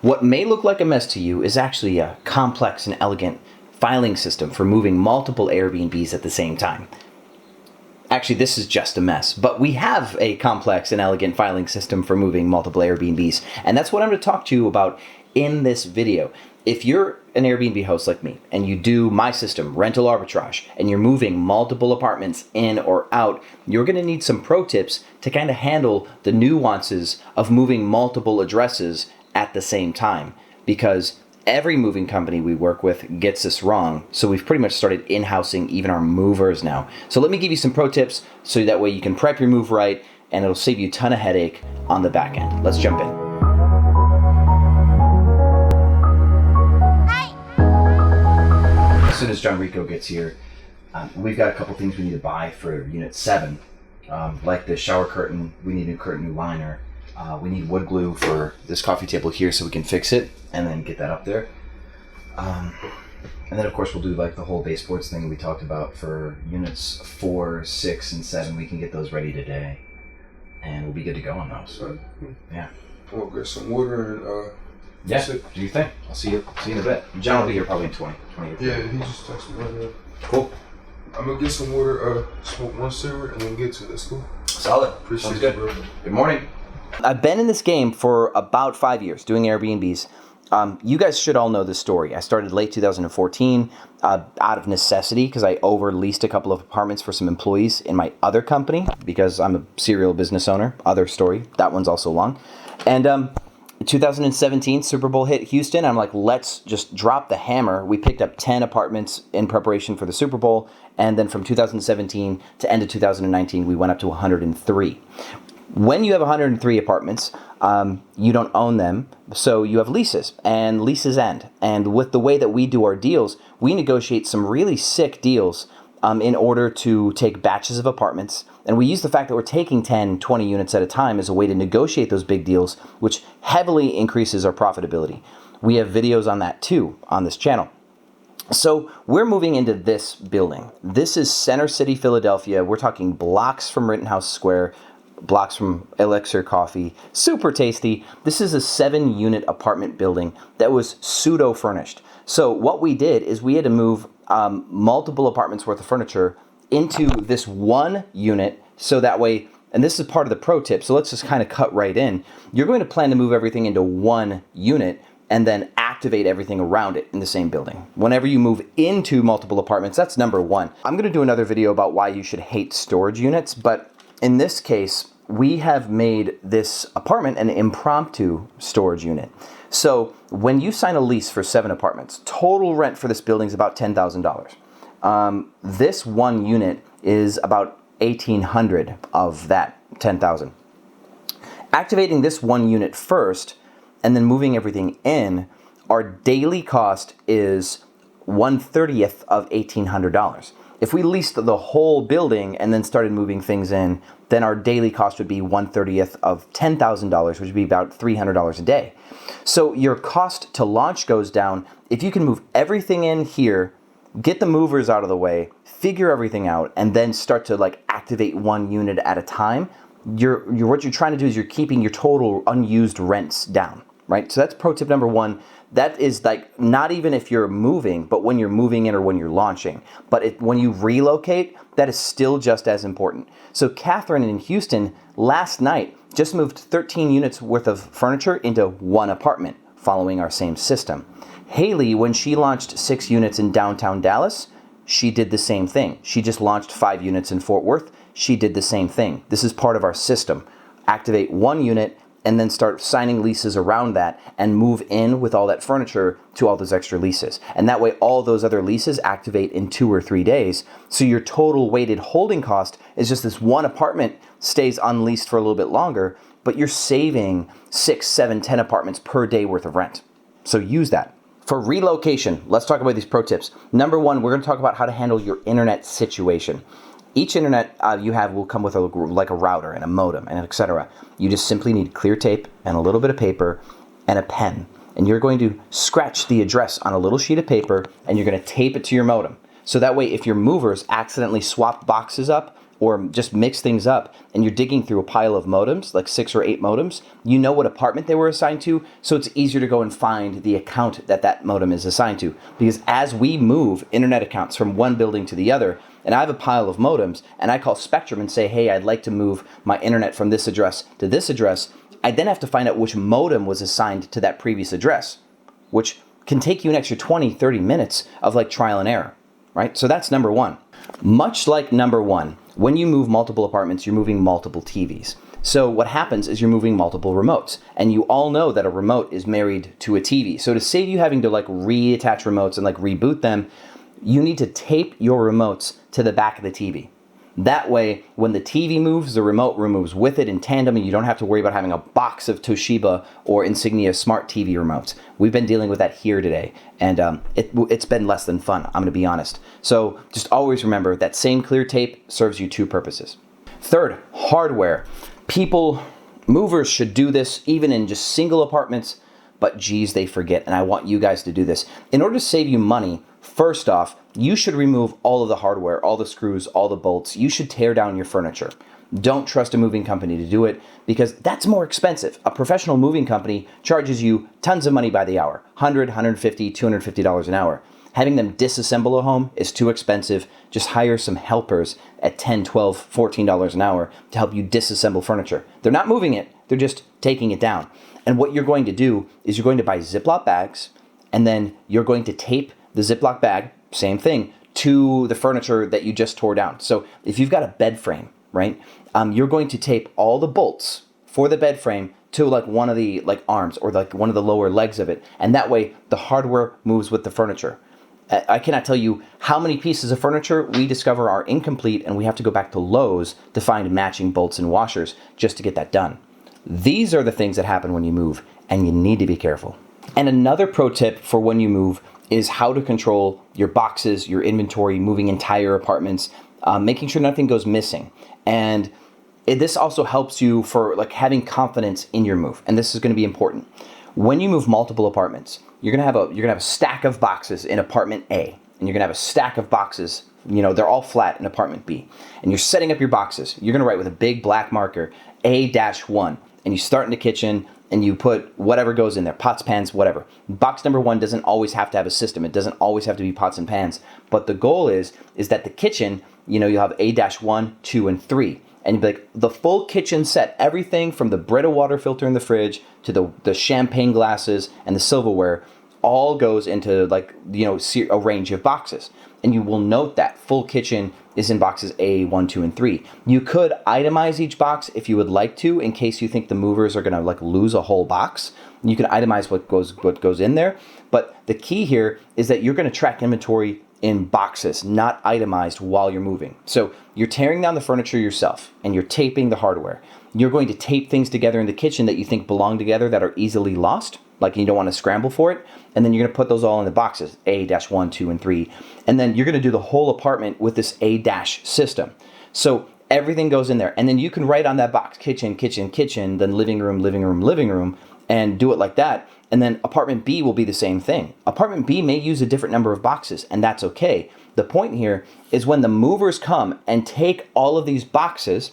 What may look like a mess to you is actually a complex and elegant filing system for moving multiple Airbnbs at the same time. Actually, this is just a mess, but we have a complex and elegant filing system for moving multiple Airbnbs, and that's what I'm going to talk to you about in this video. If you're an Airbnb host like me, and you do my system, rental arbitrage, and you're moving multiple apartments in or out, you're going to need some pro tips to kind of handle the nuances of moving multiple addresses at the same time, because every moving company we work with gets this wrong. So we've pretty much started in-housing even our movers now. So let me give you some pro tips so that way you can prep your move right and it'll save you a ton of headache on the back end. Let's jump in. As soon as John Rico gets here, we've got a couple things we need to buy for Unit 7. Like the shower curtain, we need a new curtain, new liner. We need wood glue for this coffee table here so we can fix it and then get that up there. And then of course we'll do like the whole baseboards thing we talked about for Units 4, 6, and 7. We can get those ready today and we'll be good to go on those. Yeah. We'll get some water and yeah, do you think? I'll see you in a bit. John will be here probably in 20 or 30. Yeah, he just texted me right now. Cool. I'm gonna get some water, smoke one cigarette, and then get to it. That's cool. Solid. Appreciate Sounds you, good. bro. Good morning. I've been in this game for about 5 years doing Airbnbs. You guys should all know this story. I started late 2014 out of necessity because I over-leased a couple of apartments for some employees in my other company because I'm a serial business owner. Other story. That one's also long. And 2017, Super Bowl hit Houston. I'm like, let's just drop the hammer. We picked up 10 apartments in preparation for the Super Bowl. And then from 2017 to end of 2019, we went up to 103. When you have 103 apartments, you don't own them, so you have leases, and leases end. And with the way that we do our deals, we negotiate some really sick deals in order to take batches of apartments. And we use the fact that we're taking 10, 20 units at a time as a way to negotiate those big deals, which heavily increases our profitability. We have videos on that too on this channel. So we're moving into this building. This is Center City, Philadelphia. We're talking blocks from Rittenhouse Square, blocks from Elixir Coffee. Super tasty. This is a 7-unit apartment building that was pseudo-furnished. So what we did is we had to move multiple apartments worth of furniture into this one unit so that way, and this is part of the pro tip, so let's just kind of cut right in. You're going to plan to move everything into one unit and then activate everything around it in the same building. Whenever you move into multiple apartments, that's number one. I'm going to do another video about why you should hate storage units, but in this case, we have made this apartment an impromptu storage unit. So when you sign a lease for 7 apartments, total rent for this building is about $10,000. This one unit is about $1,800 of that $10,000. Activating this one unit first and then moving everything in, our daily cost is 1/30th of $1,800. If we leased the whole building and then started moving things in, then our daily cost would be 1/30th of $10,000, which would be about $300 a day. So your cost to launch goes down. If you can move everything in here, get the movers out of the way, figure everything out, and then start to like activate one unit at a time, what you're trying to do is you're keeping your total unused rents down, right? So that's pro tip number one. That is like not even if you're moving, but when you're moving in or when you're launching. But when you relocate, that is still just as important. So Catherine in Houston last night just moved 13 units worth of furniture into one apartment following our same system. Haley, when she launched 6 units in downtown Dallas, she did the same thing. She just launched 5 units in Fort Worth. She did the same thing. This is part of our system. Activate one unit and then start signing leases around that and move in with all that furniture to all those extra leases. And that way all those other leases activate in 2 or 3 days. So your total weighted holding cost is just this one apartment stays unleased for a little bit longer, but you're saving 6, 7, 10 apartments per day worth of rent. So use that. For relocation, let's talk about these pro tips. Number one, we're gonna talk about how to handle your internet situation. Each internet you have will come with a router and a modem and etc. You just simply need clear tape and a little bit of paper and a pen. And you're going to scratch the address on a little sheet of paper and you're going to tape it to your modem. So that way if your movers accidentally swap boxes up or just mix things up and you're digging through a pile of modems, like 6 or 8 modems, you know what apartment they were assigned to, so it's easier to go and find the account that that modem is assigned to. Because as we move internet accounts from one building to the other, and I have a pile of modems, and I call Spectrum and say, hey, I'd like to move my internet from this address to this address, I then have to find out which modem was assigned to that previous address, which can take you an extra 20, 30 minutes of like trial and error, right? So that's number one. Much like number one, when you move multiple apartments, you're moving multiple TVs. So what happens is you're moving multiple remotes, and you all know that a remote is married to a TV. So to save you having to like reattach remotes and like reboot them, you need to tape your remotes to the back of the TV. That way, when the TV moves, the remote moves with it in tandem, and you don't have to worry about having a box of Toshiba or Insignia smart TV remotes. We've been dealing with that here today, and it's been less than fun, I'm going to be honest. So just always remember that same clear tape serves you 2 purposes. Third, hardware. Movers should do this even in just single apartments, but geez, they forget, and I want you guys to do this. In order to save you money, first off, you should remove all of the hardware, all the screws, all the bolts. You should tear down your furniture. Don't trust a moving company to do it because that's more expensive. A professional moving company charges you tons of money by the hour, $100, $150, $250 an hour. Having them disassemble a home is too expensive. Just hire some helpers at $10, $12, $14 an hour to help you disassemble furniture. They're not moving it, they're just taking it down. And what you're going to do is you're going to buy Ziploc bags, and then you're going to tape the Ziploc bag, same thing, to the furniture that you just tore down. So if you've got a bed frame, right, you're going to tape all the bolts for the bed frame to like one of the like arms or like one of the lower legs of it. And that way the hardware moves with the furniture. I cannot tell you how many pieces of furniture we discover are incomplete and we have to go back to Lowe's to find matching bolts and washers just to get that done. These are the things that happen when you move, and you need to be careful. And another pro tip for when you move is how to control your boxes, your inventory, moving entire apartments, making sure nothing goes missing. And this also helps you for like having confidence in your move. And this is going to be important. When you move multiple apartments, you're going to have a stack of boxes in apartment A, and you're going to have a stack of boxes, they're all flat in apartment B. And you're setting up your boxes. You're going to write with a big black marker A-1, and you start in the kitchen and you put whatever goes in there, pots, pans, whatever. Box number 1 doesn't always have to have a system. It doesn't always have to be pots and pans. But the goal is that the kitchen, you'll have A-1, 2, and 3. And you'd be like, the full kitchen set, everything from the Brita water filter in the fridge to the champagne glasses and the silverware, all goes into a range of boxes. And you will note that full kitchen is in boxes A, 1, 2, and 3. You could itemize each box if you would like to, in case you think the movers are going to lose a whole box. You can itemize what goes in there. But the key here is that you're going to track inventory in boxes, not itemized while you're moving. So you're tearing down the furniture yourself, and you're taping the hardware. You're going to tape things together in the kitchen that you think belong together that are easily lost, like you don't want to scramble for it. And then you're going to put those all in the boxes, A-1, 2, and 3. And then you're going to do the whole apartment with this A- system. So everything goes in there. And then you can write on that box, kitchen, kitchen, kitchen, then living room, living room, living room, and do it like that. And then apartment B will be the same thing. Apartment B may use a different number of boxes, and that's okay. The point here is when the movers come and take all of these boxes,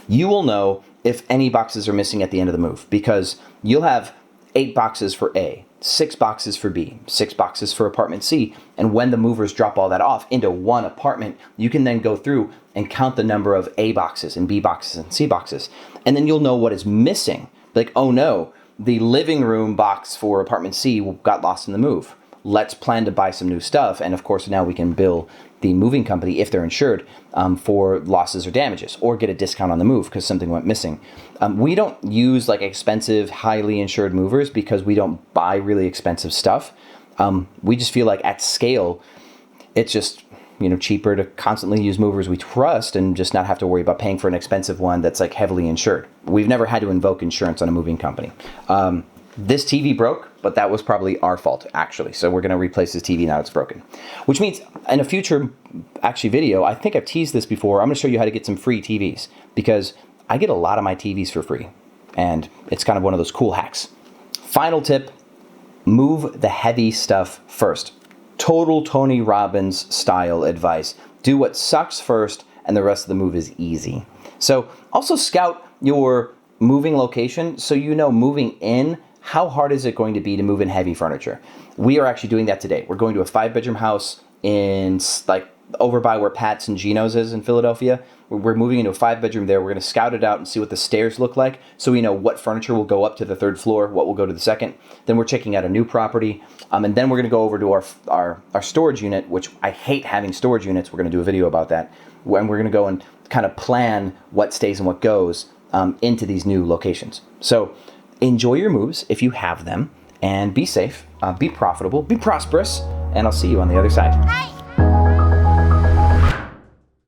you will know if any boxes are missing at the end of the move, because you'll have 8 boxes for A, 6 boxes for B, 6 boxes for apartment C. And when the movers drop all that off into one apartment, you can then go through and count the number of A boxes and B boxes and C boxes. And then you'll know what is missing. Like, oh no, the living room box for apartment C got lost in the move. Let's plan to buy some new stuff. And of course, now we can bill the moving company, if they're insured, for losses or damages, or get a discount on the move because something went missing. We don't use expensive, highly insured movers because we don't buy really expensive stuff. We just feel like at scale, it's just cheaper to constantly use movers we trust and just not have to worry about paying for an expensive one that's heavily insured. We've never had to invoke insurance on a moving company. This TV broke, but that was probably our fault, actually. So we're going to replace this TV now it's broken. Which means in a future, video, I think I've teased this before, I'm going to show you how to get some free TVs. Because I get a lot of my TVs for free. And it's kind of one of those cool hacks. Final tip, move the heavy stuff first. Total Tony Robbins style advice. Do what sucks first and the rest of the move is easy. So also scout your moving location so you know moving in, how hard is it going to be to move in heavy furniture. We are actually doing that today. We're going to a 5-bedroom house in like over by where Pat's and Gino's is in Philadelphia. We're moving into a 5-bedroom there. We're going to scout it out and see what the stairs look like so we know what furniture will go up to the 3rd floor, what will go to the 2nd. Then we're checking out a new property. And then we're going to go over to our storage unit, which I hate having storage units. We're going to do a video about that. And we're going to go and kind of plan what stays and what goes into these new locations. So enjoy your moves if you have them, and be safe, be profitable, be prosperous, and I'll see you on the other side.